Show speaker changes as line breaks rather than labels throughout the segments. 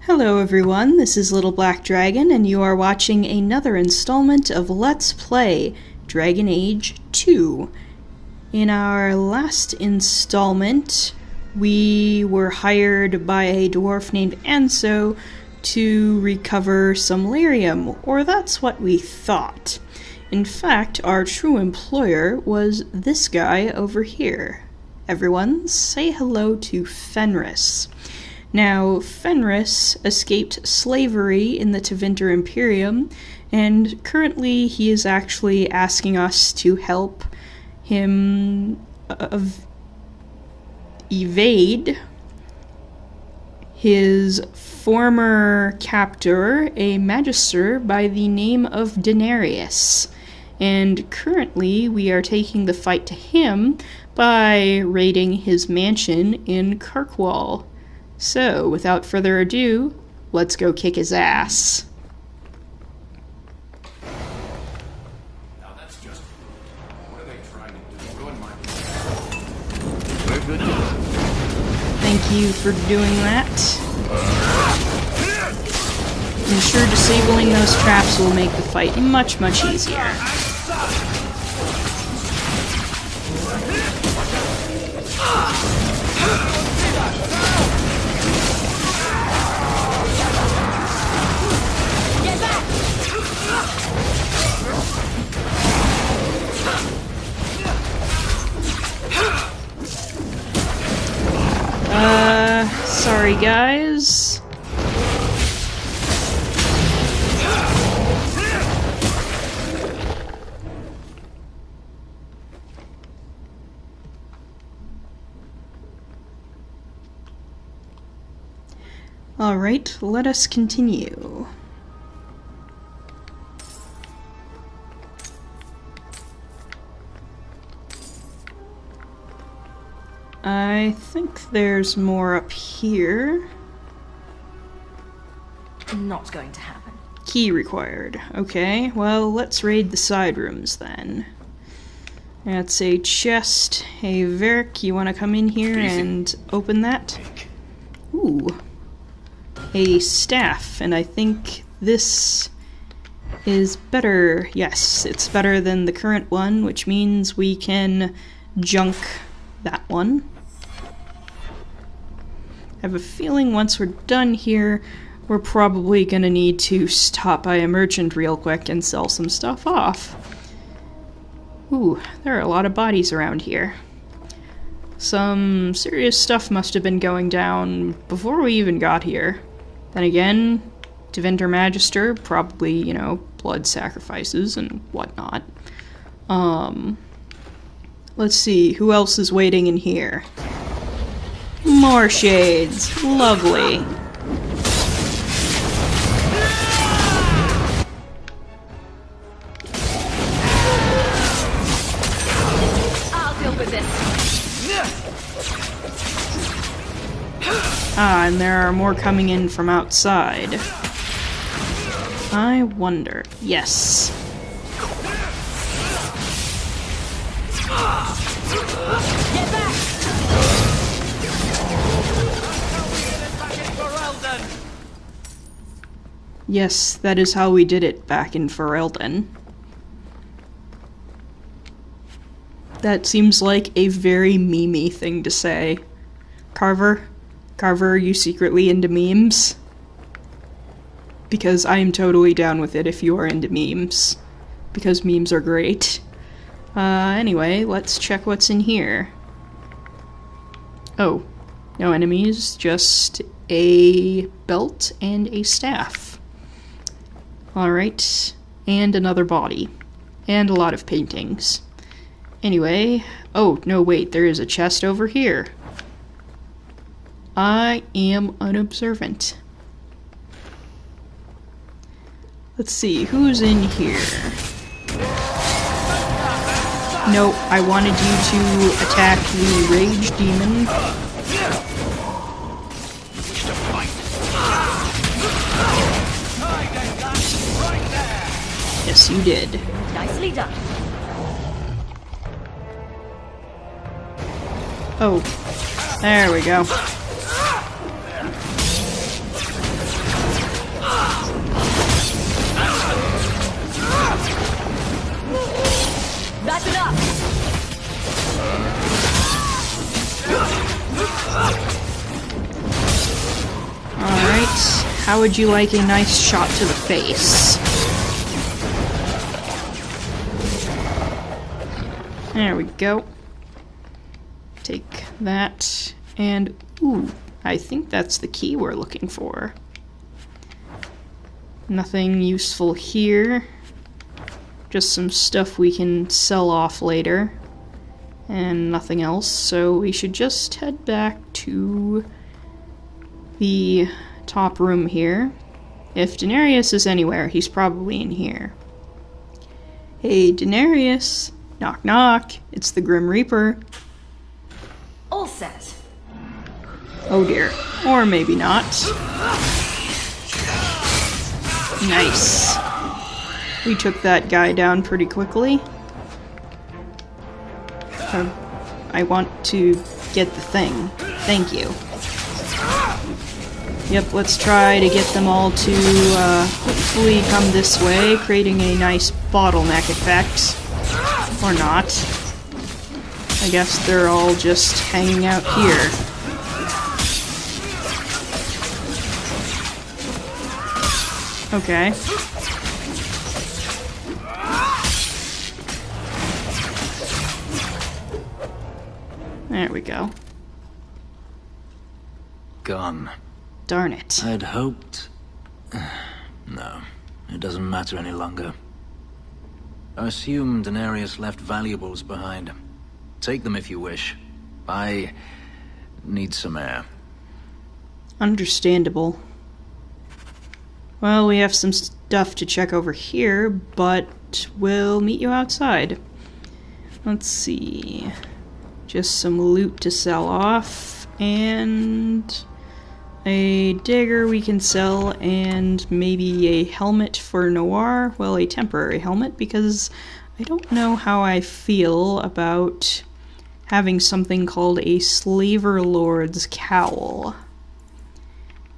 Hello everyone, this is Little Black Dragon, and you are watching another installment of Let's Play Dragon Age 2. In our last installment, we were hired by a dwarf named Anso to recover some lyrium, or that's what we thought. In fact, our true employer was this guy over here. Everyone, say hello to Fenris. Now, Fenris escaped slavery in the Tevinter Imperium, and currently he is actually asking us to help him evade his former captor, a magister by the name of Denarius. And currently we are taking the fight to him by raiding his mansion in Kirkwall. So, without further ado, let's go kick his ass.
Now that's just... What are they trying to do? Ruin my... We're good.
Thank you for doing that. I'm sure disabling those traps will make the fight much, much easier. Sorry guys. Alright, let us continue. I think there's more up here.
Not going to happen.
Key required. Okay, well, let's raid the side rooms then. That's a chest. Hey, Varric, you want to come in here and open that? Ooh. A staff, and I think this is better. Yes, it's better than the current one, which means we can junk that one. I have a feeling once we're done here, we're probably gonna need to stop by a merchant real quick and sell some stuff off. Ooh, there are a lot of bodies around here. Some serious stuff must have been going down before we even got here. Then again, Tevinter Magister, probably, you know, blood sacrifices and whatnot. Let's see, who else is waiting in here? More shades. Lovely.
I'll deal with this.
Ah, and there are more coming in from outside. I wonder. Yes.
Get back!
Yes, that is how we did it back in Ferelden. That seems like a very meme-y thing to say. Carver, are you secretly into memes? Because I am totally down with it if you are into memes. Because memes are great. Anyway, let's check what's in here. Oh, no enemies, just a belt and a staff. Alright, and another body. And a lot of paintings. Anyway, oh, no wait, there is a chest over here. I am unobservant. Let's see, who's in here? Nope, I wanted you to attack the Rage Demon. Yes, you did.
Nicely done.
Oh, there we go. how would you like a nice shot to the face? There we go. Take that, and ooh, I think that's the key we're looking for. Nothing useful here. Just some stuff we can sell off later. And nothing else, so we should just head back to the top room here. If Denarius is anywhere, he's probably in here. Hey, Denarius. Knock knock. It's the Grim Reaper.
All set.
Oh dear. Or maybe not. Nice. We took that guy down pretty quickly. I want to get the thing. Thank you. Yep, let's try to get them all to hopefully come this way, creating a nice bottleneck effect. Or not. I guess they're all just hanging out here. Okay. There we go.
Gone.
Darn it.
I'd hoped... No, it doesn't matter any longer. I assume Denarius left valuables behind. Take them if you wish. I need some air.
Understandable. Well, we have some stuff to check over here, but we'll meet you outside. Let's see... Just some loot to sell off, and a dagger we can sell, and maybe a helmet for Noir. Well, a temporary helmet, because I don't know how I feel about having something called a Slaver Lord's Cowl.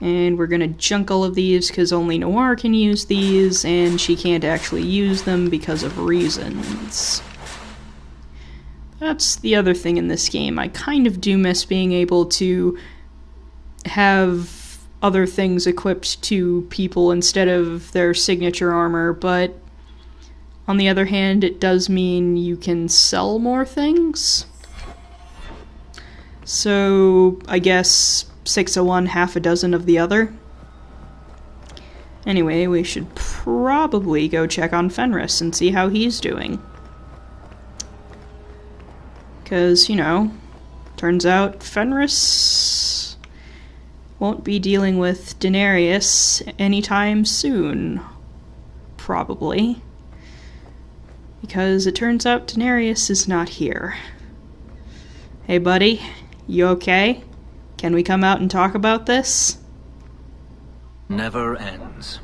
And we're gonna junk all of these, because only Noir can use these, and she can't actually use them because of reasons. That's the other thing in this game. I kind of do miss being able to have other things equipped to people instead of their signature armor, but on the other hand, it does mean you can sell more things. So, I guess 6 of one, half a dozen of the other. Anyway, we should probably go check on Fenris and see how he's doing. Because, you know, turns out Fenris won't be dealing with Denarius anytime soon. Probably. Because it turns out Denarius is not here. Hey buddy, you okay? Can we come out and talk about this?
Never ends.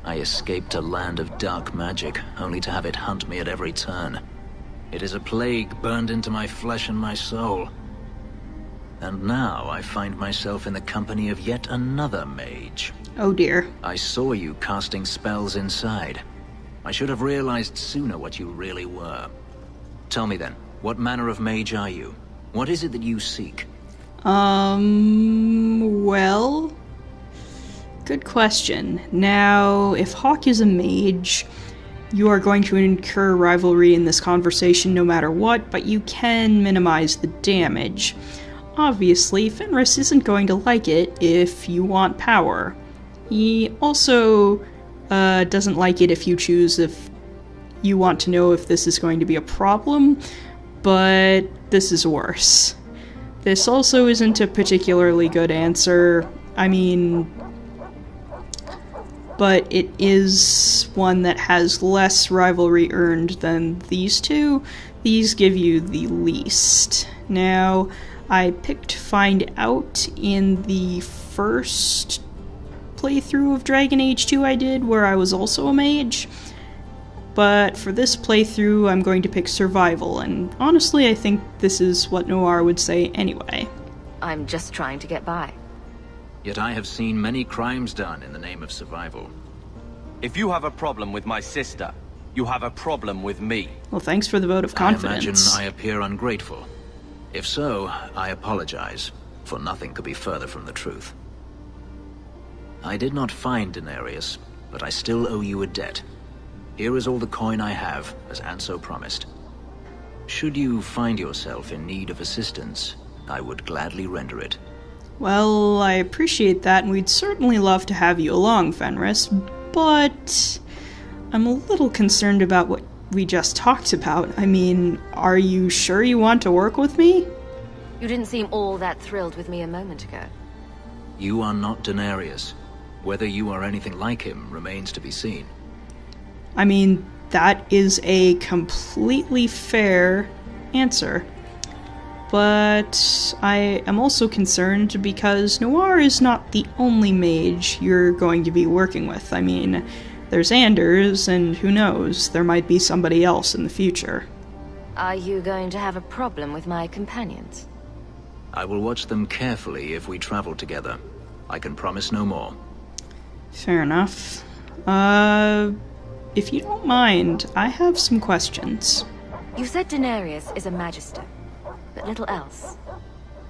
I escaped a land of dark magic, only to have it hunt me at every turn. It is a plague burned into my flesh and my soul. And now I find myself in the company of yet another mage.
Oh dear.
I saw you casting spells inside. I should have realized sooner what you really were. Tell me then, what manner of mage are you? What is it that you seek?
Well... Good question. Now, if Hawk is a mage... You are going to incur rivalry in this conversation no matter what, but you can minimize the damage. Obviously, Fenris isn't going to like it if you want power. He also doesn't like it if you choose if you want to know if this is going to be a problem, but this is worse. This also isn't a particularly good answer. I mean... but it is one that has less rivalry earned than these two. These give you the least. Now, I picked Find Out in the first playthrough of Dragon Age 2 I did, where I was also a mage. But for this playthrough, I'm going to pick Survival, and honestly, I think this is what Noir would say anyway.
I'm just trying to get by.
Yet I have seen many crimes done in the name of survival.
If you have a problem with my sister, you have a problem with me.
Well, thanks for the vote of confidence.
I imagine I appear ungrateful. If so, I apologize, for nothing could be further from the truth. I did not find Daenerys, but I still owe you a debt. Here is all the coin I have, as Anso promised. Should you find yourself in need of assistance, I would gladly render it.
Well, I appreciate that, and we'd certainly love to have you along, Fenris, but I'm a little concerned about what we just talked about. I mean, are you sure you want to work with me?
You didn't seem all that thrilled with me a moment ago.
You are not Daenerys. Whether you are anything like him remains to be seen.
I mean, that is a completely fair answer. But I am also concerned because Noir is not the only mage you're going to be working with. I mean, there's Anders, and who knows, there might be somebody else in the future.
Are you going to have a problem with my companions?
I will watch them carefully if we travel together. I can promise no more.
Fair enough. If you don't mind, I have some questions.
You said Daenerys is a magister, but little else.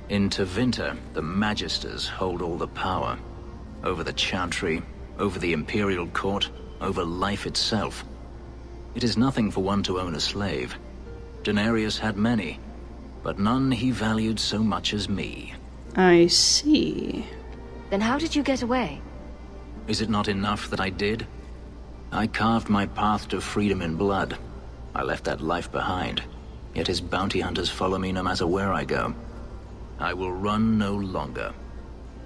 In Tevinter, the Magisters hold all the power. Over the Chantry, over the Imperial Court, over life itself. It is nothing for one to own a slave. Daenerys had many, but none he valued so much as me.
I see.
Then how did you get away?
Is it not enough that I did? I carved my path to freedom in blood. I left that life behind, yet his bounty hunters follow me no matter where I go. I will run no longer.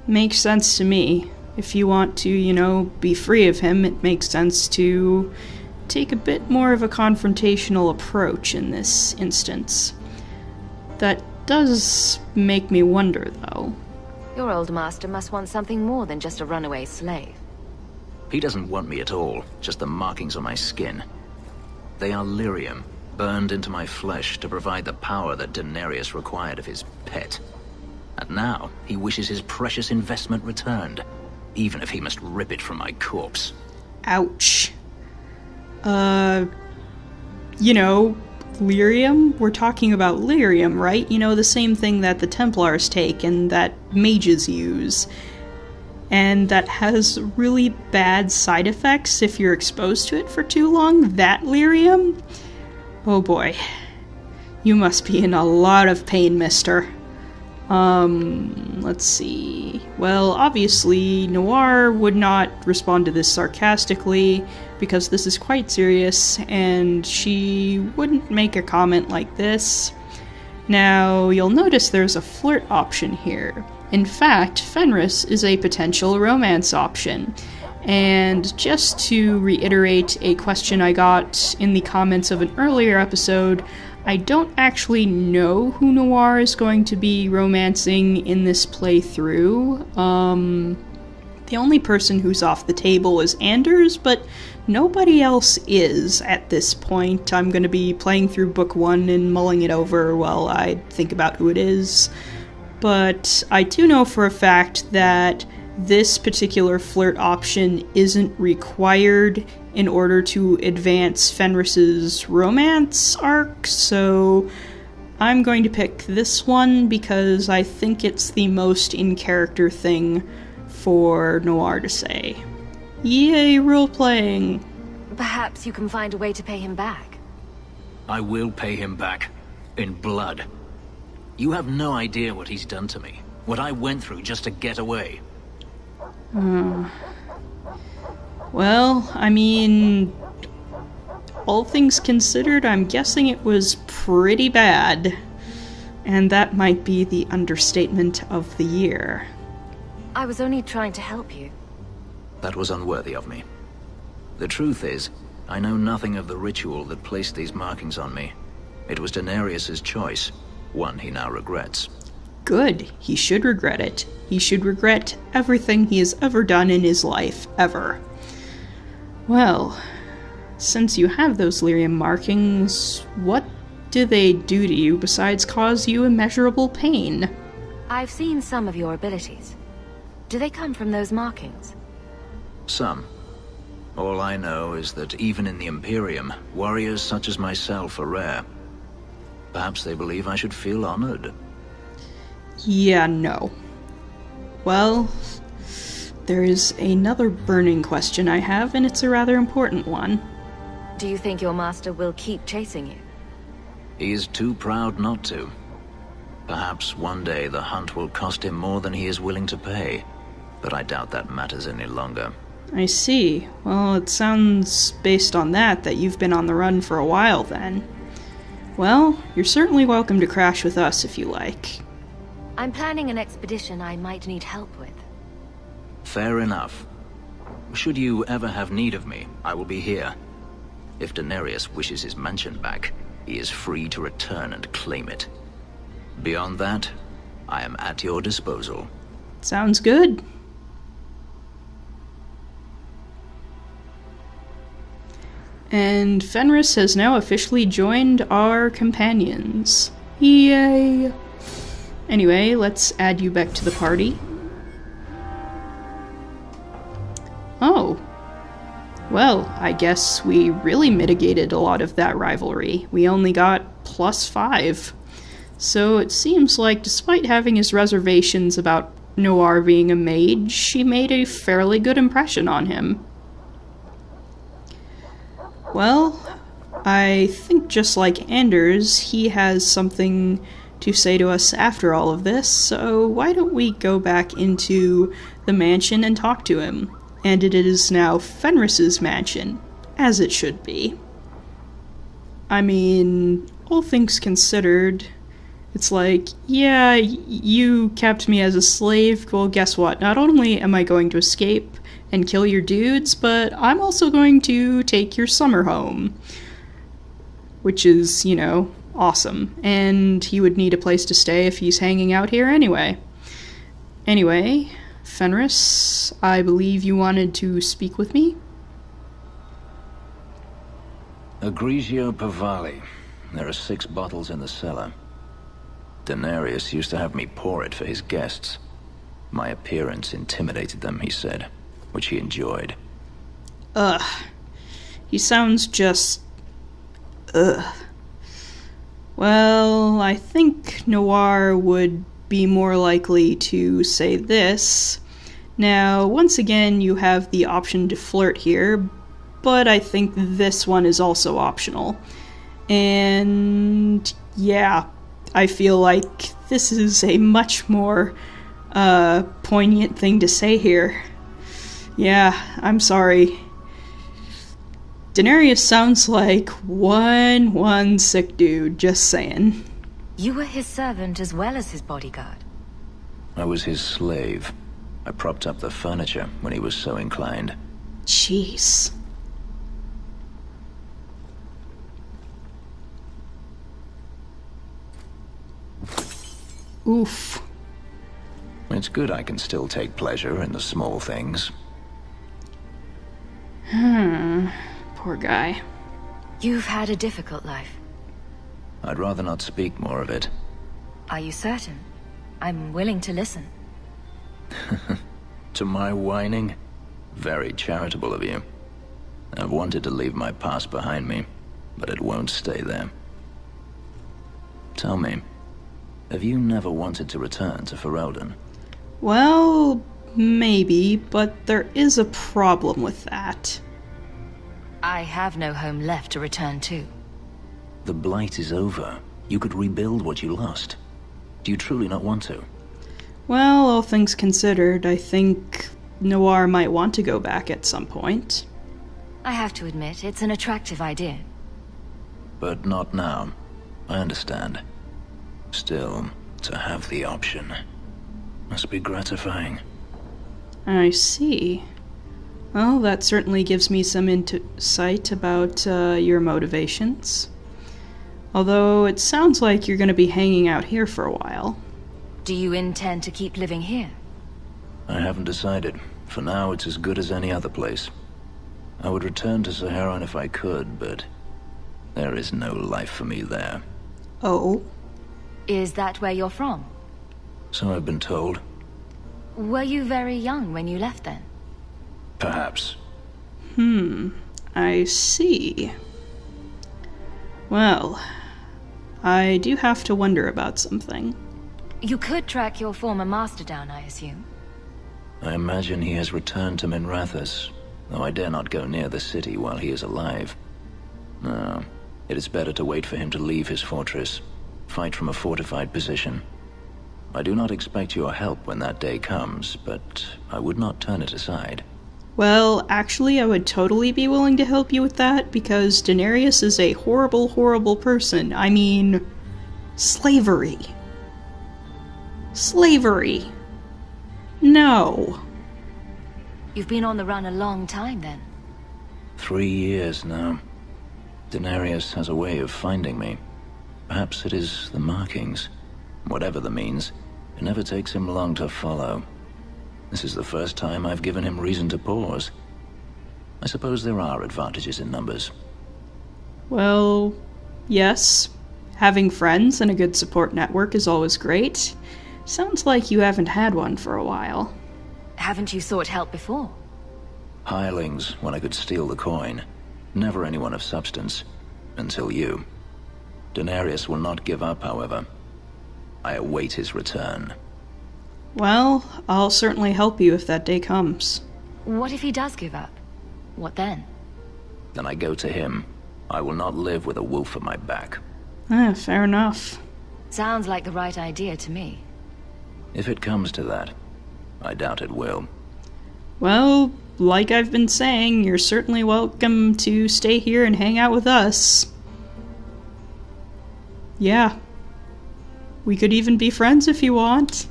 Makes sense to me. If you want to, be free of him, it makes sense to take a bit more of a confrontational approach in this instance. That does make me wonder, though.
Your old master must want something more than just a runaway slave.
He doesn't want me at all, just the markings on my skin. They are lyrium, burned into my flesh to provide the power that Daenerys required of his pet. And now, he wishes his precious investment returned, even if he must rip it from my corpse.
Ouch. Lyrium? We're talking about lyrium, right? The same thing that the Templars take and that mages use. And that has really bad side effects if you're exposed to it for too long. That lyrium? Oh boy. You must be in a lot of pain, mister. Let's see. Well, obviously, Noir would not respond to this sarcastically, because this is quite serious, and she wouldn't make a comment like this. Now, you'll notice there's a flirt option here. In fact, Fenris is a potential romance option. And just to reiterate a question I got in the comments of an earlier episode, I don't actually know who Noir is going to be romancing in this playthrough. The only person who's off the table is Anders, but nobody else is at this point. I'm going to be playing through Book 1 and mulling it over while I think about who it is. But I do know for a fact that this particular flirt option isn't required in order to advance Fenris's romance arc, so I'm going to pick this one because I think it's the most in-character thing for Noir to say. Yay, role-playing!
Perhaps you can find a way to pay him back.
I will pay him back. In blood. You have no idea what he's done to me. What I went through just to get away.
Well, I mean, all things considered, I'm guessing it was pretty bad. And that might be the understatement of the year.
I was only trying to help you.
That was unworthy of me. The truth is, I know nothing of the ritual that placed these markings on me. It was Daenerys' choice, one he now regrets.
Good. He should regret it. He should regret everything he has ever done in his life, ever. Well, since you have those lyrium markings, what do they do to you besides cause you immeasurable pain?
I've seen some of your abilities. Do they come from those markings?
Some. All I know is that even in the Imperium, warriors such as myself are rare. Perhaps they believe I should feel honored.
Yeah, no. Well, there is another burning question I have, and it's a rather important one.
Do you think your master will keep chasing you?
He is too proud not to. Perhaps one day the hunt will cost him more than he is willing to pay, but I doubt that matters any longer.
I see. Well, it sounds, based on that you've been on the run for a while then. Well, you're certainly welcome to crash with us if you like.
I'm planning an expedition I might need help with.
Fair enough. Should you ever have need of me, I will be here. If Daenerys wishes his mansion back, he is free to return and claim it. Beyond that, I am at your disposal.
Sounds good. And Fenris has now officially joined our companions. Yay! Anyway, let's add you back to the party. Oh. Well, I guess we really mitigated a lot of that rivalry. We only got +5. So it seems like despite having his reservations about Noir being a mage, she made a fairly good impression on him. Well, I think just like Anders, he has something to say to us after all of this, so why don't we go back into the mansion and talk to him? And it is now Fenris's mansion, as it should be. I mean, all things considered, it's like, yeah, you kept me as a slave, well guess what, not only am I going to escape and kill your dudes, but I'm also going to take your summer home. Which is, you know, awesome. And he would need a place to stay if he's hanging out here anyway. Anyway, Fenris, I believe you wanted to speak with me?
Egregio Pavali. There are 6 bottles in the cellar. Daenerys used to have me pour it for his guests. My appearance intimidated them, he said, which he enjoyed.
Ugh. He sounds just... ugh. Well, I think Noir would be more likely to say this. Now, once again, you have the option to flirt here, but I think this one is also optional. And yeah, I feel like this is a much more poignant thing to say here. Yeah, I'm sorry. Daenerys sounds like one sick dude, just saying.
You were his servant as well as his bodyguard.
I was his slave. I propped up the furniture when he was so inclined.
Jeez. Oof.
It's good I can still take pleasure in the small things.
Poor guy.
You've had a difficult life.
I'd rather not speak more of it.
Are you certain? I'm willing to listen.
To my whining? Very charitable of you. I've wanted to leave my past behind me, but it won't stay there. Tell me, have you never wanted to return to Ferelden?
Well, maybe, but there is a problem with that.
I have no home left to return to.
The blight is over. You could rebuild what you lost. Do you truly not want to?
Well, all things considered, I think Noir might want to go back at some point.
I have to admit, it's an attractive idea.
But not now. I understand. Still, to have the option must be gratifying.
I see. Well, that certainly gives me some insight about your motivations. Although it sounds like you're going to be hanging out here for a while.
Do you intend to keep living here?
I haven't decided. For now, it's as good as any other place. I would return to Saharan if I could, but there is no life for me there.
Oh?
Is that where you're from?
So I've been told.
Were you very young when you left then?
Perhaps.
I see. Well, I do have to wonder about something.
You could track your former master down, I assume.
I imagine he has returned to Minrathous, though I dare not go near the city while he is alive. No, it is better to wait for him to leave his fortress, fight from a fortified position. I do not expect your help when that day comes, but I would not turn it aside.
Well, actually, I would totally be willing to help you with that, because Daenerys is a horrible, horrible person. I mean, slavery. Slavery. No.
You've been on the run a long time, then.
3 years now. Daenerys has a way of finding me. Perhaps it is the markings. Whatever the means, it never takes him long to follow. This is the first time I've given him reason to pause. I suppose there are advantages in numbers.
Well, yes. Having friends and a good support network is always great. Sounds like you haven't had one for a while.
Haven't you sought help before?
Hirelings, when I could steal the coin. Never anyone of substance. Until you. Daenerys will not give up, however. I await his return.
Well, I'll certainly help you if that day comes.
What if he does give up? What then?
Then I go to him. I will not live with a wolf at my back.
Fair enough.
Sounds like the right idea to me.
If it comes to that, I doubt it will.
Well, like I've been saying, you're certainly welcome to stay here and hang out with us. Yeah. We could even be friends if you want.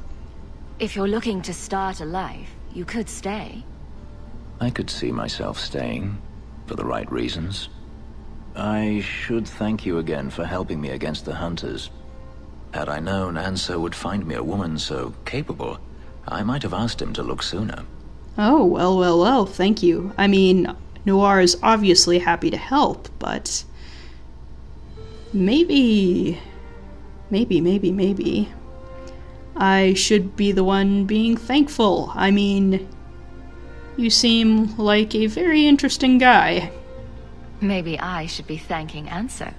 If you're looking to start a life, you could stay.
I could see myself staying, for the right reasons. I should thank you again for helping me against the Hunters. Had I known Ansel would find me a woman so capable, I might have asked him to look sooner.
Oh, well, thank you. I mean, Noir is obviously happy to help, but... Maybe... I should be the one being thankful. I mean, you seem like a very interesting guy.
Maybe I should be thanking Ansel.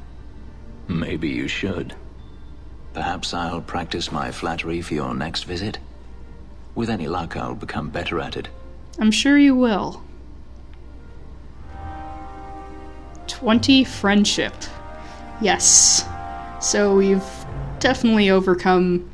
Maybe you should. Perhaps I'll practice my flattery for your next visit. With any luck, I'll become better at it.
I'm sure you will. 20 friendship. Yes. So we've definitely overcome,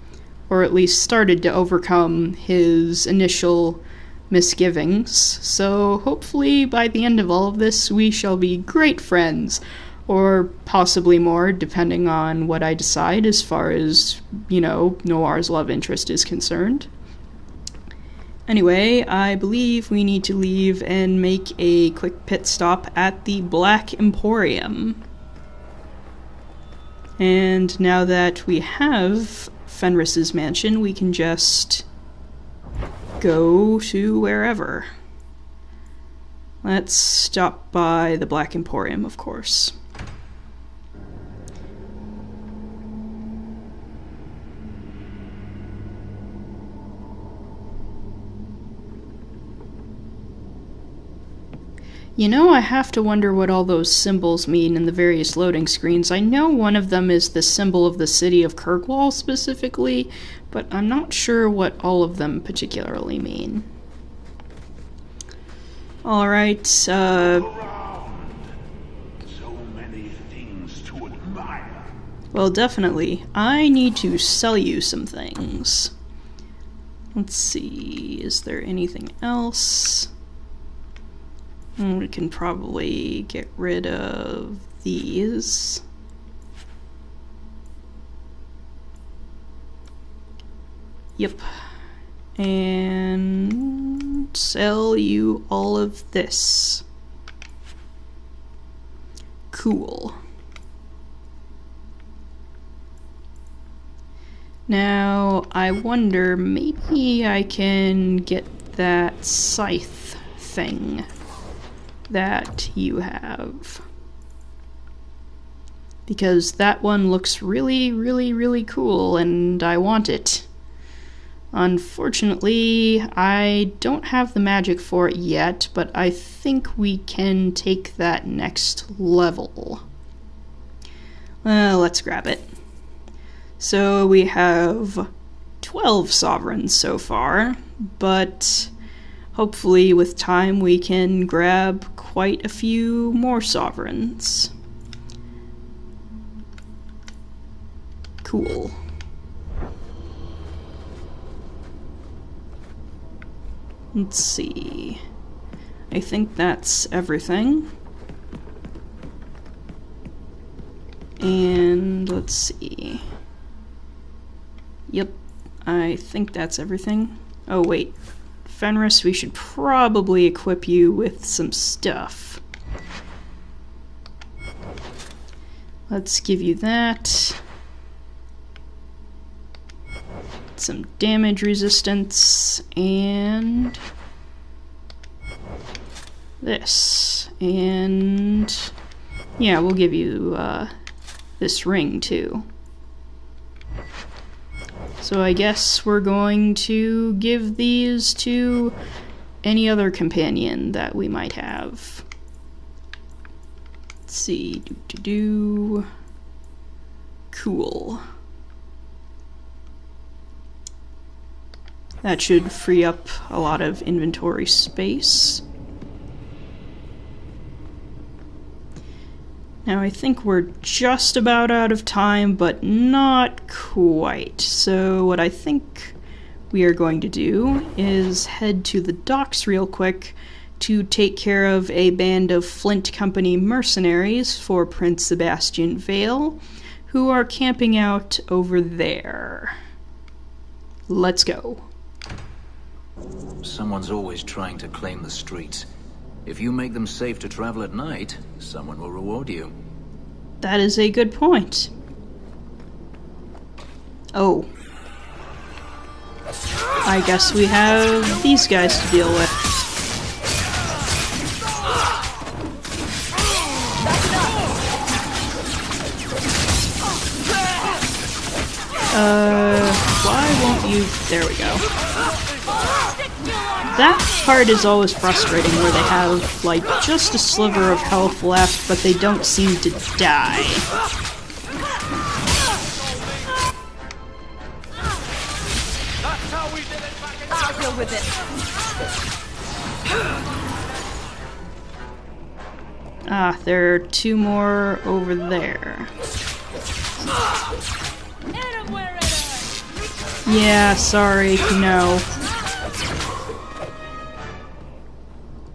or at least started to overcome, his initial misgivings. So hopefully by the end of all of this, we shall be great friends. Or possibly more, depending on what I decide as far as, Noir's love interest is concerned. Anyway, I believe we need to leave and make a quick pit stop at the Black Emporium. And now that we have Fenris's mansion, we can just go to wherever. Let's stop by the Black Emporium, of course. I have to wonder what all those symbols mean in the various loading screens. I know one of them is the symbol of the city of Kirkwall specifically, but I'm not sure what all of them particularly mean. Alright,
So many things to admire.
Well, definitely. I need to sell you some things. Let's see, is there anything else? We can probably get rid of these. Yep. And sell you all of this. Cool. Now, I wonder, maybe I can get that scythe thing that you have. Because that one looks really, really, really cool, and I want it. Unfortunately, I don't have the magic for it yet, but I think we can take that next level. Let's grab it. So we have 12 sovereigns so far, but hopefully with time we can grab quite a few more sovereigns. Cool. Let's see. I think that's everything. And let's see. Yep, I think that's everything. Oh wait, Fenris, we should probably equip you with some stuff. Let's give you that. Some damage resistance, and this. And yeah, we'll give you this ring too. So I guess we're going to give these to any other companion that we might have. Let's see. Cool. That should free up a lot of inventory space. Now I think we're just about out of time, but not quite. So what I think we are going to do is head to the docks real quick to take care of a band of Flint Company mercenaries for Prince Sebastian Vale, who are camping out over there. Let's go.
Someone's always trying to claim the streets. If you make them safe to travel at night, someone will reward you.
That is a good point. Oh. I guess we have these guys to deal with. Why won't you... There we go. That part is always frustrating, where they have, like, just a sliver of health left, but they don't seem to die.
I'll deal with it.
Ah, there are two more over there. Yeah, sorry, no.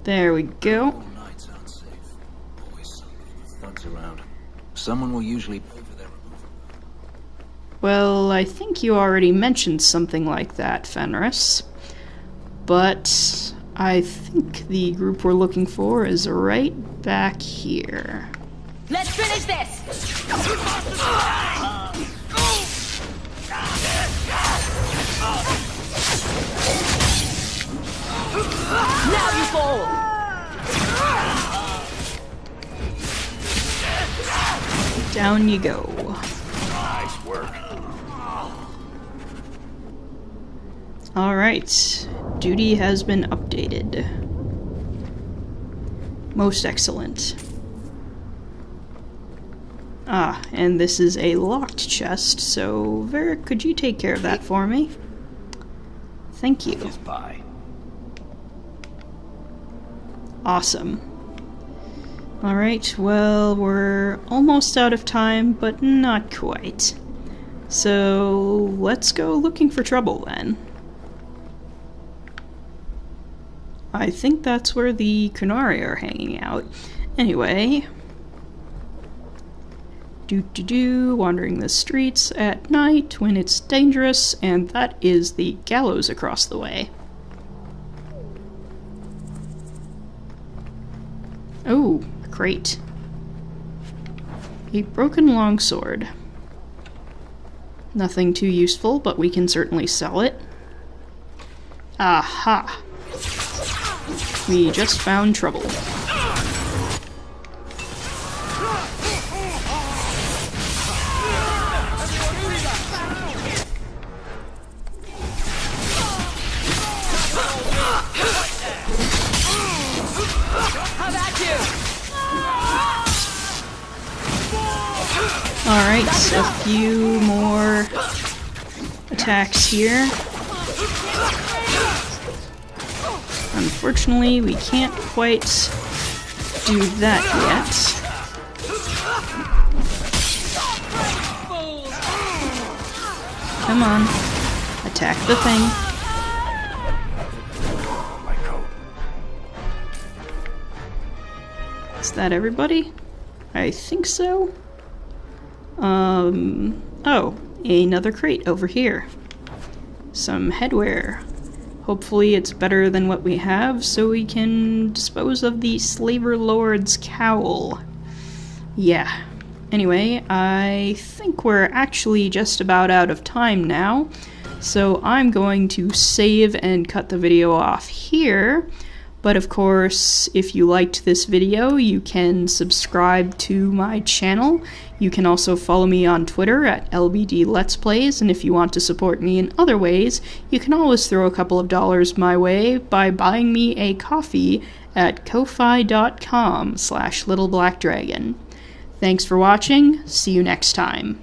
There we go.
All nights aren't safe. Always some group of thugs around. Someone will usually pay for their removal.
Well, I think you already mentioned something like that, Fenris. But I think the group we're looking for is right back here.
Let's finish this! Now you fall!
Down you go.
Nice work.
Alright. Duty has been updated. Most excellent. Ah, and this is a locked chest, so Varric, could you take care of that for me? Thank you.
Bye.
Awesome. Alright, well, we're almost out of time, but not quite. So, let's go looking for trouble then. I think that's where the Kunari are hanging out. Anyway... wandering the streets at night when it's dangerous, and that is the gallows across the way. Oh, great. A broken longsword. Nothing too useful, but we can certainly sell it. Aha! We just found trouble. Alright, a few more attacks here. Unfortunately, we can't quite do that yet. Come on. Attack the thing.
My coat.
Is that everybody? I think so. Oh, another crate over here. Some headwear. Hopefully it's better than what we have, so we can dispose of the Slaver Lord's cowl. Yeah. Anyway, I think we're actually just about out of time now, so I'm going to save and cut the video off here. But of course, if you liked this video, you can subscribe to my channel. You can also follow me on Twitter at LBD Let's Plays, and if you want to support me in other ways, you can always throw a couple of dollars my way by buying me a coffee at ko-fi.com/littleblackdragon. Thanks for watching, see you next time.